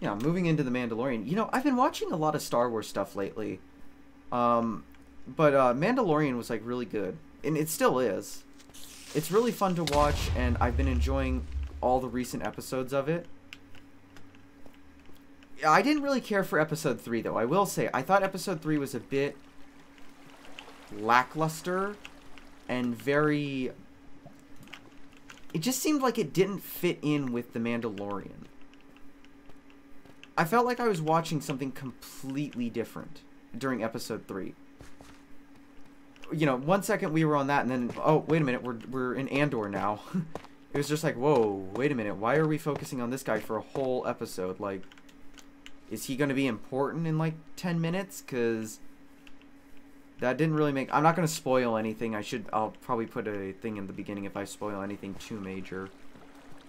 Yeah, moving into The Mandalorian. You know, I've been watching a lot of Star Wars stuff lately. But Mandalorian was, like, really good. And it still is. It's really fun to watch, and I've been enjoying all the recent episodes of it. I didn't really care for Episode 3, though. I will say, I thought Episode 3 was a bit lackluster and very... It just seemed like it didn't fit in with The Mandalorian. I felt like I was watching something completely different during Episode 3. You know, 1 second we were on that, and then, oh, wait a minute, we're in Andor now. It was just like, whoa, wait a minute, why are we focusing on this guy for a whole episode? Like, is he going to be important in, like, 10 minutes? Because that didn't really make... I'm not going to spoil anything. I'll probably put a thing in the beginning if I spoil anything too major.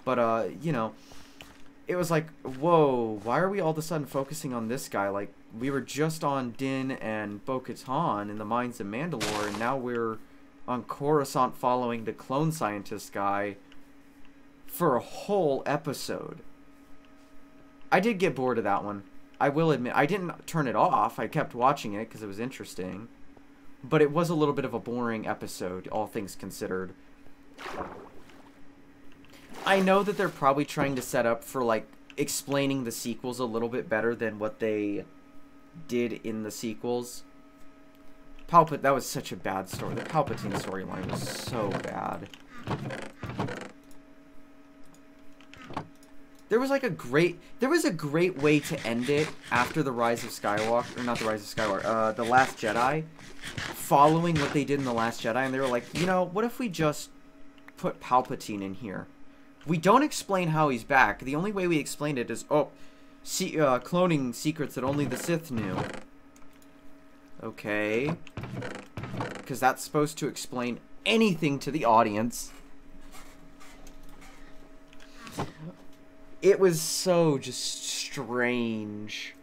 But, you know, it was like, whoa, why are we all of a sudden focusing on this guy? Like, we were just on Din and Bo-Katan in the Mines of Mandalore, and now we're on Coruscant following the clone scientist guy for a whole episode. I did get bored of that one. I will admit, I didn't turn it off. I kept watching it because it was interesting. But it was a little bit of a boring episode, all things considered. I know that they're probably trying to set up for, like, explaining the sequels a little bit better than what they did in the sequels. That was such a bad story. The Palpatine storyline was so bad. There was a great way to end it after the Rise of Skywalker, or not the Rise of Skywalker, the Last Jedi, following what they did in the Last Jedi, and they were like, you know, what if we just put Palpatine in here? We don't explain how he's back. The only way we explained it is, cloning secrets that only the Sith knew. Okay. Because that's supposed to explain anything to the audience. It was so just strange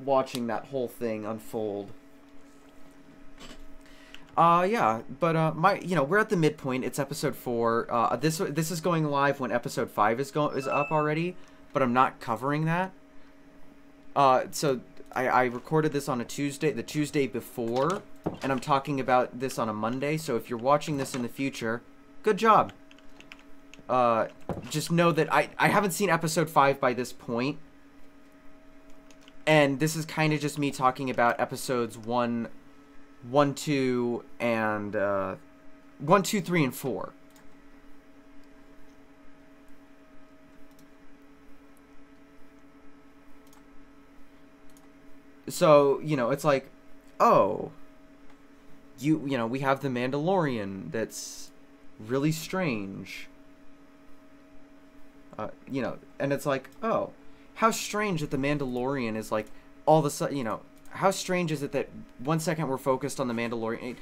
watching that whole thing unfold. Yeah, but we're at the midpoint. It's episode 4. This is going live when episode 5 is up already, but I'm not covering that. So I recorded this on a Tuesday, the Tuesday before, and I'm talking about this on a Monday. So if you're watching this in the future, good job. Just know that I haven't seen episode 5 by this point. And this is kind of just me talking about episodes 1, 2, and 1, 2, 3, and 4. So, you know, it's like, oh, you know, we have the Mandalorian that's really strange. You know, and it's like, oh, how strange that the Mandalorian is like, all of a sudden, you know, how strange is it that 1 second we're focused on the Mandalorian?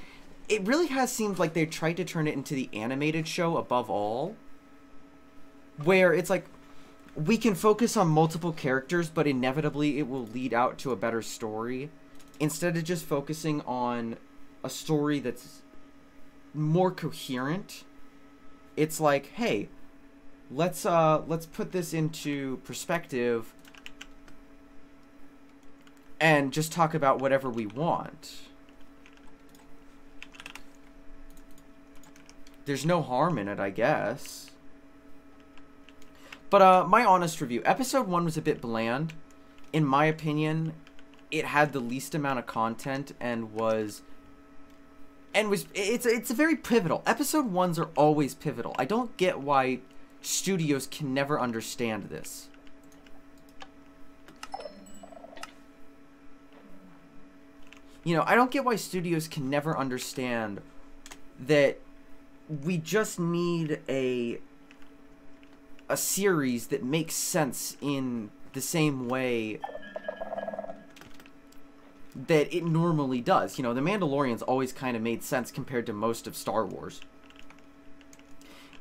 It really has seemed like they tried to turn it into the animated show above all, where it's like, we can focus on multiple characters, but inevitably it will lead out to a better story, instead of just focusing on a story that's more coherent. It's like, hey, let's put this into perspective and just talk about whatever we want. There's no harm in it, I guess. But my honest review, episode 1 was a bit bland. In my opinion, it had the least amount of content it's a very pivotal. Episode 1s are always pivotal. I don't get why studios can never understand this. You know, I don't get why studios can never understand that we just need a series that makes sense in the same way that it normally does. You know, The Mandalorian's always kind of made sense compared to most of Star Wars.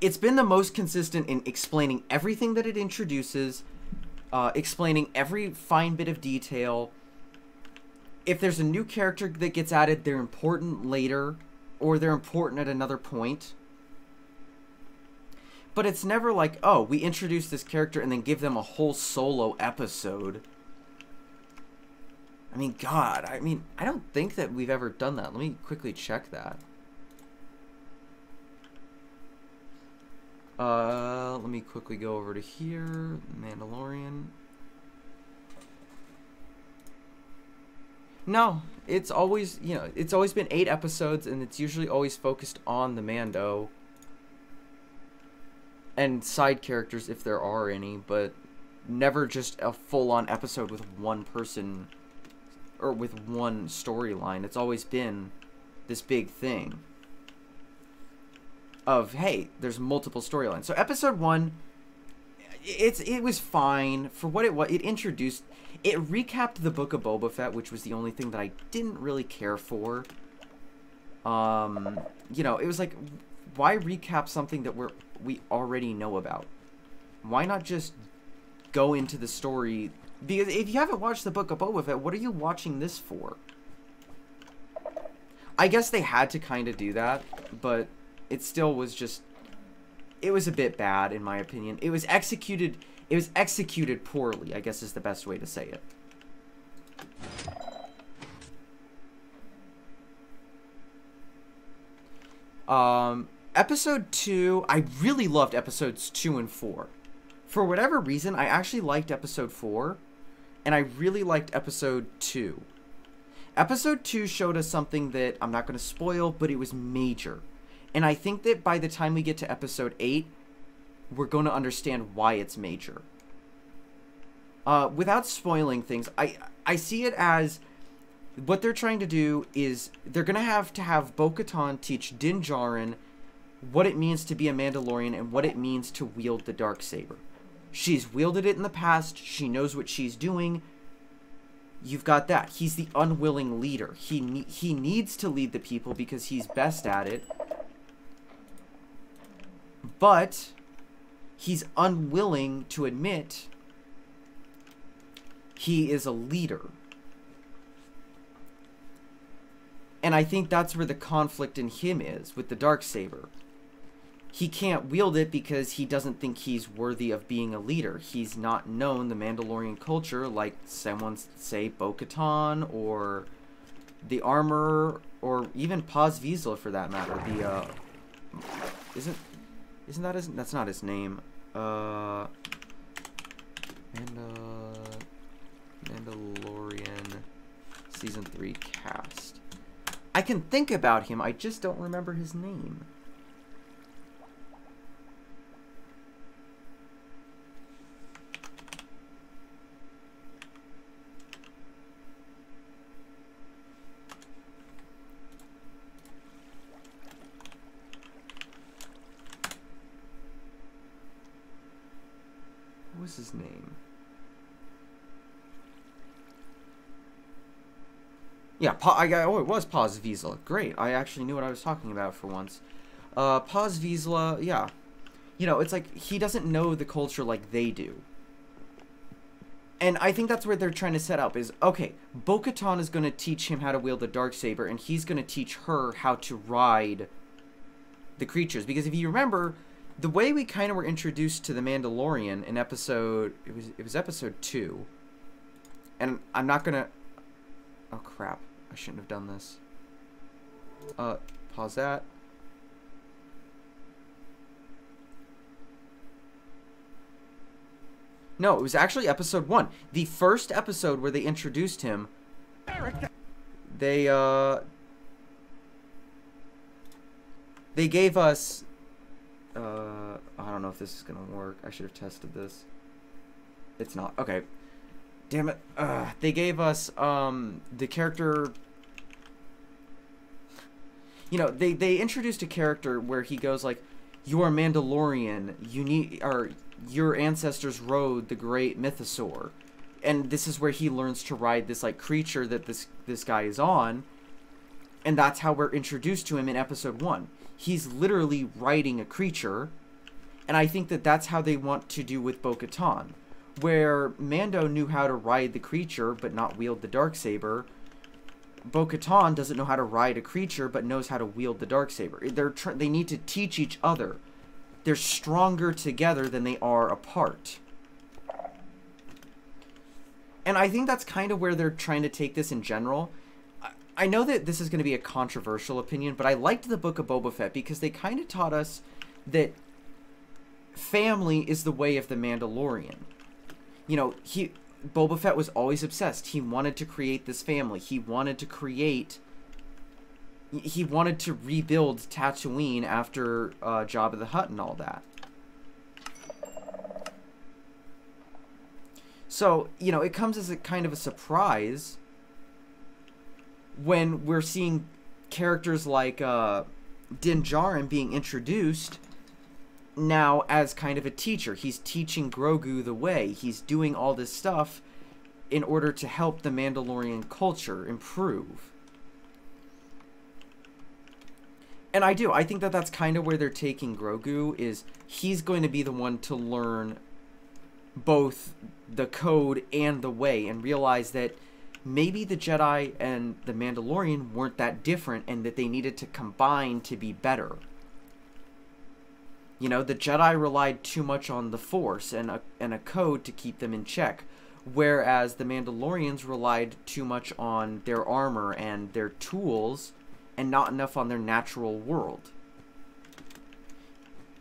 It's been the most consistent in explaining everything that it introduces, explaining every fine bit of detail. If there's a new character that gets added, they're important later, or they're important at another point. But it's never like, oh, we introduce this character and then give them a whole solo episode. I mean, God, I don't think that we've ever done that. Let me quickly check that. Let me quickly go over to here. Mandalorian. No, it's always, you know, it's always been 8 episodes, and it's usually always focused on the Mando and side characters if there are any, but never just a full-on episode with one person or with one storyline. It's always been this big thing of, hey, there's multiple storylines. So episode 1, it was fine for what it was. It recapped the Book of Boba Fett, which was the only thing that I didn't really care for. You know, it was like, why recap something that we already know about? Why not just go into the story? Because if you haven't watched the Book of Boba Fett, what are you watching this for? I guess they had to kind of do that, but it still was just, it was a bit bad in my opinion. It was executed poorly, I guess is the best way to say it. Episode 2, I really loved episodes 2 and 4. For whatever reason, I actually liked episode 4, and I really liked episode 2. Episode 2 showed us something that I'm not going to spoil, but it was major. And I think that by the time we get to episode 8, we're going to understand why it's major. Without spoiling things, I see it as what they're trying to do is they're going to have Bo-Katan teach Din Djarin what it means to be a Mandalorian and what it means to wield the Darksaber. She's wielded it in the past. She knows what she's doing. You've got that. He's the unwilling leader. He needs to lead the people because he's best at it. But he's unwilling to admit he is a leader. And I think that's where the conflict in him is with the Darksaber. He can't wield it because he doesn't think he's worthy of being a leader. He's not known the Mandalorian culture like someone, say, Bo-Katan or the Armorer or even Paz Vizsla for that matter. That's not his name. Mandalorian Season 3 cast. I can think about him, I just don't remember his name. What was his name? Yeah, it was Paz Vizsla. Great, I actually knew what I was talking about for once. Paz Vizsla, yeah. You know, it's like, he doesn't know the culture like they do. And I think that's where they're trying to set up is, okay, Bo-Katan is going to teach him how to wield the Darksaber, and he's going to teach her how to ride the creatures. Because if you remember, the way we kind of were introduced to the Mandalorian in episode, it was episode 2. And I'm not going to, oh crap, I shouldn't have done this. Pause that. No, it was actually episode 1. The first episode where they introduced him, they gave us, I don't know if this is gonna work. I should have tested this. It's not. Okay. Damn it. They gave us, the character, you know, they introduced a character where he goes like, you're a Mandalorian, your ancestors rode the great mythosaur, and this is where he learns to ride this like creature that this guy is on, and that's how we're introduced to him in episode 1. He's literally riding a creature, and I think that that's how they want to do with Bo-Katan, where Mando knew how to ride the creature but not wield the Darksaber. Bo-Katan doesn't know how to ride a creature but knows how to wield the Darksaber. They need to teach each other they're stronger together than they are apart. And I think that's kind of where they're trying to take this in general. I know that this is going to be a controversial opinion, but I liked the Book of Boba Fett because they kind of taught us that family is the way of the Mandalorian. You know, Boba Fett was always obsessed. He wanted to create this family. He wanted to rebuild Tatooine after Jabba the Hutt and all that. So, you know, it comes as a kind of a surprise when we're seeing characters like Din Djarin being introduced now as kind of a teacher. He's teaching Grogu the way. He's doing all this stuff in order to help the Mandalorian culture improve. And I think that that's kind of where they're taking Grogu, is he's going to be the one to learn both the code and the way, and realize that maybe the Jedi and the Mandalorian weren't that different, and that they needed to combine to be better. You know, the Jedi relied too much on the Force and a code to keep them in check, whereas the Mandalorians relied too much on their armor and their tools and not enough on their natural world.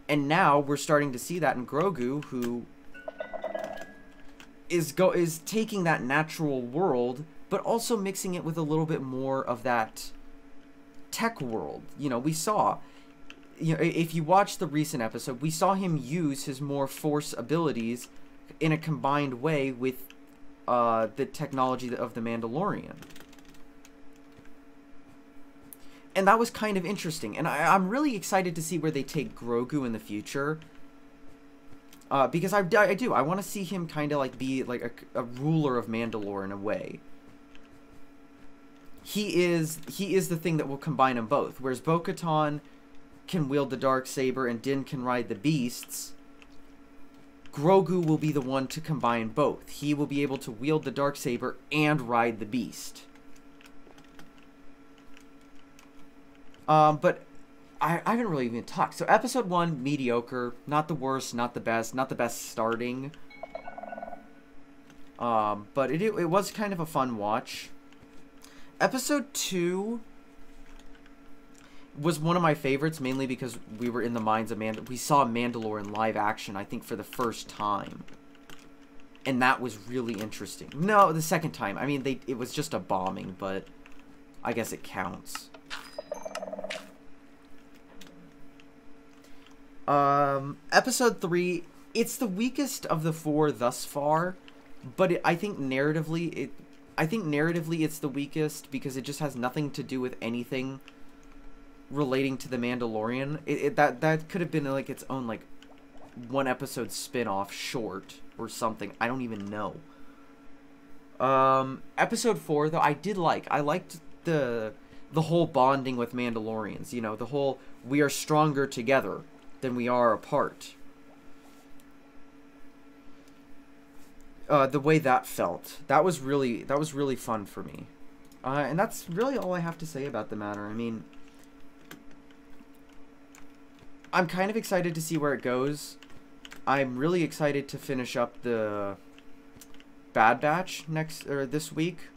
And now we're starting to see that in Grogu, who is taking that natural world, but also mixing it with a little bit more of that tech world. You know, we saw, you know, if you watch the recent episode, we saw him use his more Force abilities in a combined way with the technology of the Mandalorian. And that was kind of interesting. And I'm really excited to see where they take Grogu in the future. Because I do. I want to see him kind of like be like a ruler of Mandalore in a way. He is the thing that will combine them both. Whereas Bo-Katan can wield the Darksaber and Din can ride the beasts, Grogu will be the one to combine both. He will be able to wield the Darksaber and ride the beast. But I haven't really even talked. So episode 1, mediocre. Not the worst, not the best. Not the best starting. But it was kind of a fun watch. Episode 2 was one of my favorites, mainly because we were in the minds of we saw Mandalore in live action, I think, for the first time. And that was really interesting. No, the second time. I mean, it was just a bombing, but I guess it counts. Episode 3, it's the weakest of the 4 thus far, but I think narratively it's the weakest because it just has nothing to do with anything relating to the Mandalorian. That could have been like its own like one episode spin-off short or something. I don't even know. Episode 4 though, I liked the whole bonding with Mandalorians, you know, the whole we are stronger together than we are apart. The way that felt, that was really fun for me. And that's really all I have to say about the matter. I mean, I'm kind of excited to see where it goes. I'm really excited to finish up the Bad Batch this week,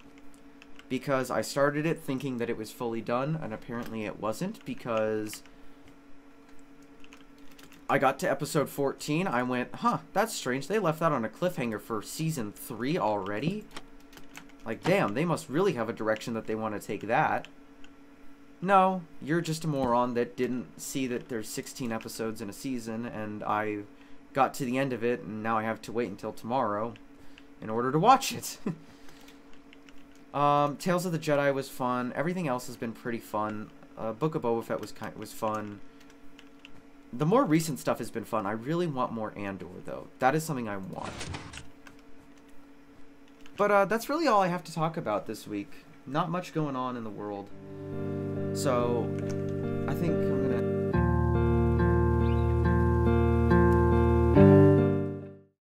because I started it thinking that it was fully done, and apparently it wasn't, because I got to episode 14, I went, huh, that's strange, they left that on a cliffhanger for season 3 already? Like, damn, they must really have a direction that they want to take that. No, you're just a moron that didn't see that there's 16 episodes in a season, and I got to the end of it, and now I have to wait until tomorrow in order to watch it. Tales of the Jedi was fun. Everything else has been pretty fun. Book of Boba Fett was fun. The more recent stuff has been fun. I really want more Andor, though. That is something I want. But that's really all I have to talk about this week. Not much going on in the world. So, I think I'm going